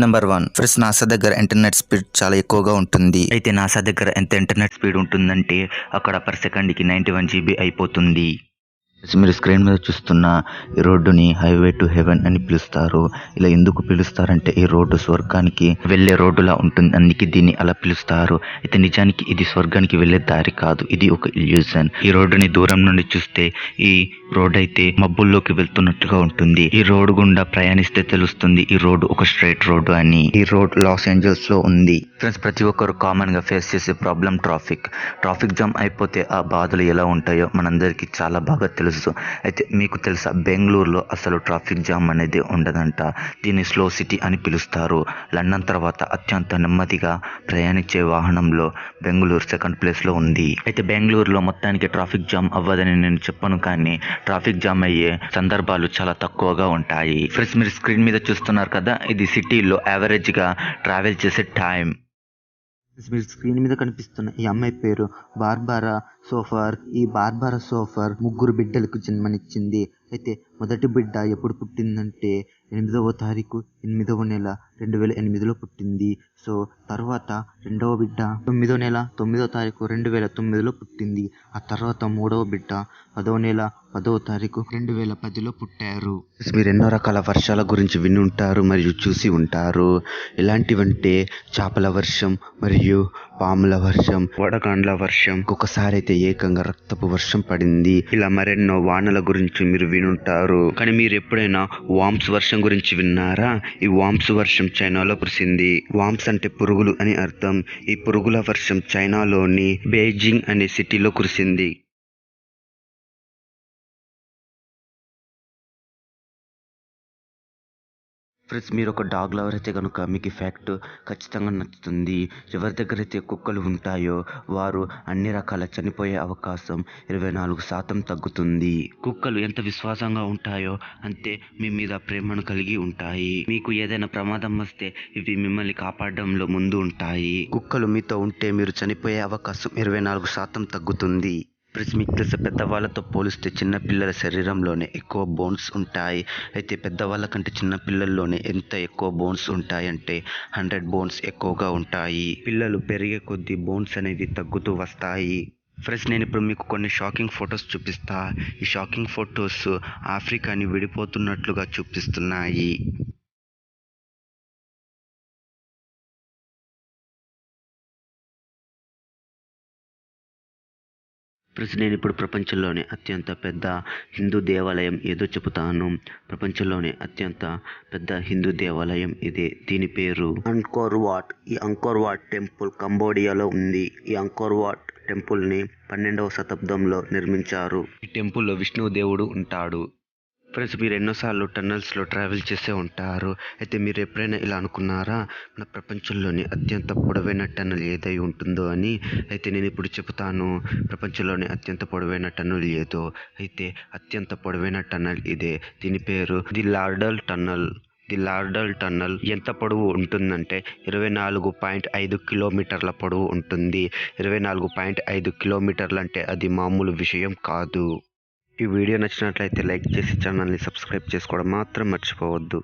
Number 1 friends, NASA దగ్గర internet speed చాలా ఎక్కువగా ఉంటుంది. అయితే నాసా దగ్గర ఎంత ఇంటర్నెట్ స్పీడ్ ఉంటుందంటే అక్కడ పర్ సెకండ్కి 91 GB అయిపోతుంది. మీరు స్క్రీన్ మీద చూస్తున్న ఈ రోడ్డుని హైవే టు హెవెన్ అని పిలుస్తారు. ఇలా ఎందుకు పిలుస్తారంటే ఈ రోడ్డు స్వర్గానికి వెళ్లే రోడ్డులా ఉంటుంది, అందుకే దీన్ని అలా పిలుస్తారు. అయితే నిజానికి ఇది స్వర్గానికి వెళ్లే దారి కాదు, ఇది ఒక ఇల్యూజన్. ఈ రోడ్డుని దూరం నుండి చూస్తే ఈ రోడ్ అయితే మబ్బుల్లోకి వెళ్తున్నట్టుగా ఉంటుంది. ఈ రోడ్డు గుండా ప్రయాణిస్తే తెలుస్తుంది ఈ రోడ్డు ఒక స్ట్రైట్ రోడ్డు అని. ఈ రోడ్ లాస్ ఏంజల్స్ లో ఉంది. ఫ్రెండ్స్, ప్రతి ఒక్కరు కామన్ గా ఫేస్ చేసే ప్రాబ్లం ట్రాఫిక్ జామ్ అయిపోతే ఆ బాధలు ఎలా ఉంటాయో మనందరికీ చాలా బాగా తెలుసు. అయితే మీకు తెలుసా, బెంగళూరులో అసలు ట్రాఫిక్ జామ్ అనేది ఉండదంట. దీన్ని స్లో సిటీ అని పిలుస్తారు. లండన్ తర్వాత అత్యంత నెమ్మదిగా ప్రయాణించే వాహనంలో బెంగళూరు సెకండ్ ప్లేస్ లో ఉంది. అయితే బెంగళూరులో మొత్తానికి ట్రాఫిక్ జామ్ అవ్వదని నేను చెప్పను, కానీ ట్రాఫిక్ జామ్ అయ్యే సందర్భాలు చాలా తక్కువగా ఉంటాయి. ఫ్రెండ్స్, మీరు స్క్రీన్ మీద చూస్తున్నారు కదా, ఇది సిటీలో యావరేజ్ గా ట్రావెల్ చేసే టైం. మీరు స్క్రీన్ మీద కనిపిస్తున్న ఈ అమ్మాయి పేరు బార్బరా సోఫర్. ఈ బార్బరా సోఫర్ 3 బిడ్డలకు జన్మనిచ్చింది. అయితే మొదటి బిడ్డ ఎప్పుడు పుట్టిందంటే 8వ తారీఖు 8వ నెల 2008లో పుట్టింది. సో తర్వాత రెండవ బిడ్డ 9వ నెల 9వ తారీఖు 2009లో పుట్టింది. ఆ తర్వాత మూడవ బిడ్డ 10వ నెల 10వ తారీఖు 2010లో పుట్టారు. మీరు ఎన్నో రకాల వర్షాల గురించి విని ఉంటారు మరియు చూసి ఉంటారు. ఎలాంటివంటే చేపల వర్షం మరియు పాముల వర్షం, వడగాండ్ల వర్షం, ఒక్కొక్కసారి అయితే ఏకంగా రక్తపు వర్షం పడింది. ఇలా మరెన్నో వానల గురించి మీరు వినుంటారు. కానీ మీరు ఎప్పుడైనా వామ్స్ వర్షం గురించి విన్నారా? ఈ వామ్స్ వర్షం చైనాలో కురిసింది. వామ్స్ అంటే పురుగులు అని అర్థం. ఈ పురుగుల వర్షం చైనాలోని బీజింగ్ అనే సిటీలో కురిసింది. ఫ్రెండ్స్, మీరు ఒక డాగ్ లవర్ అయితే కనుక మీకు ఈ ఫ్యాక్ట్ ఖచ్చితంగా నచ్చుతుంది. ఎవరి దగ్గర అయితే కుక్కలు ఉంటాయో వారు అన్ని రకాల చనిపోయే అవకాశం 24% తగ్గుతుంది. కుక్కలు ఎంత విశ్వాసంగా ఉంటాయో అంతే మీ మీద ప్రేమను కలిగి ఉంటాయి. మీకు ఏదైనా ప్రమాదం వస్తే ఇవి మిమ్మల్ని కాపాడడంలో ముందు ఉంటాయి. కుక్కలు మీతో ఉంటే మీరు చనిపోయే అవకాశం 24% తగ్గుతుంది. ప్లస్ మీకు తెలిసే పెద్దవాళ్ళతో పోలిస్తే చిన్నపిల్లల శరీరంలోనే ఎక్కువ బోన్స్ ఉంటాయి. అయితే పెద్దవాళ్ళ కంటే చిన్నపిల్లల్లోనే ఎంత ఎక్కువ బోన్స్ ఉంటాయంటే 100 బోన్స్ ఎక్కువగా ఉంటాయి. పిల్లలు పెరిగే కొద్దీ బోన్స్ అనేవి తగ్గుతూ వస్తాయి. ఫ్రెండ్స్, నేను ఇప్పుడు మీకు కొన్ని షాకింగ్ ఫొటోస్ చూపిస్తా. ఈ షాకింగ్ ఫొటోస్ ఆఫ్రికాని విడిపోతున్నట్లుగా చూపిస్తున్నాయి. ఫ్రెండ్స్, నేను ఇప్పుడు ప్రపంచంలోనే అత్యంత పెద్ద హిందూ దేవాలయం ఏదో చెబుతాను. ప్రపంచంలోనే అత్యంత పెద్ద హిందూ దేవాలయం ఇదే. దీని పేరు అంకోర్ వాట్. ఈ అంకోర్ వాట్ టెంపుల్ కంబోడియాలో ఉంది. ఈ అంకోర్ వాట్ టెంపుల్ని 12వ శతాబ్దంలో నిర్మించారు. ఈ టెంపుల్లో విష్ణువు దేవుడు ఉంటాడు. ఫ్రెండ్స్, మీరు ఎన్నోసార్లు టన్నల్స్లో ట్రావెల్ చేసే ఉంటారు. అయితే మీరు ఎప్పుడైనా ఇలా అనుకున్నారా, మన ప్రపంచంలోని అత్యంత పొడవైన టన్నల్ ఏదై ఉంటుందో అని? అయితే నేను ఇప్పుడు చెబుతాను ప్రపంచంలోని అత్యంత పొడవైన టన్నల్ ఏదో. అయితే అత్యంత పొడవైన టన్నల్ ఇదే. దీని పేరు ది లార్డల్ టన్నల్. ది లార్డల్ టన్నల్ ఎంత పొడవు ఉంటుందంటే 24.5 కిలోమీటర్ల పొడవు ఉంటుంది. 24.5 కిలోమీటర్లు అంటే అది మామూలు విషయం కాదు. ఈ వీడియో నచ్చినట్లయితే లైక్ చేసి ఛానల్ని సబ్స్క్రైబ్ చేసుకోవడం మాత్రం మర్చిపోవద్దు.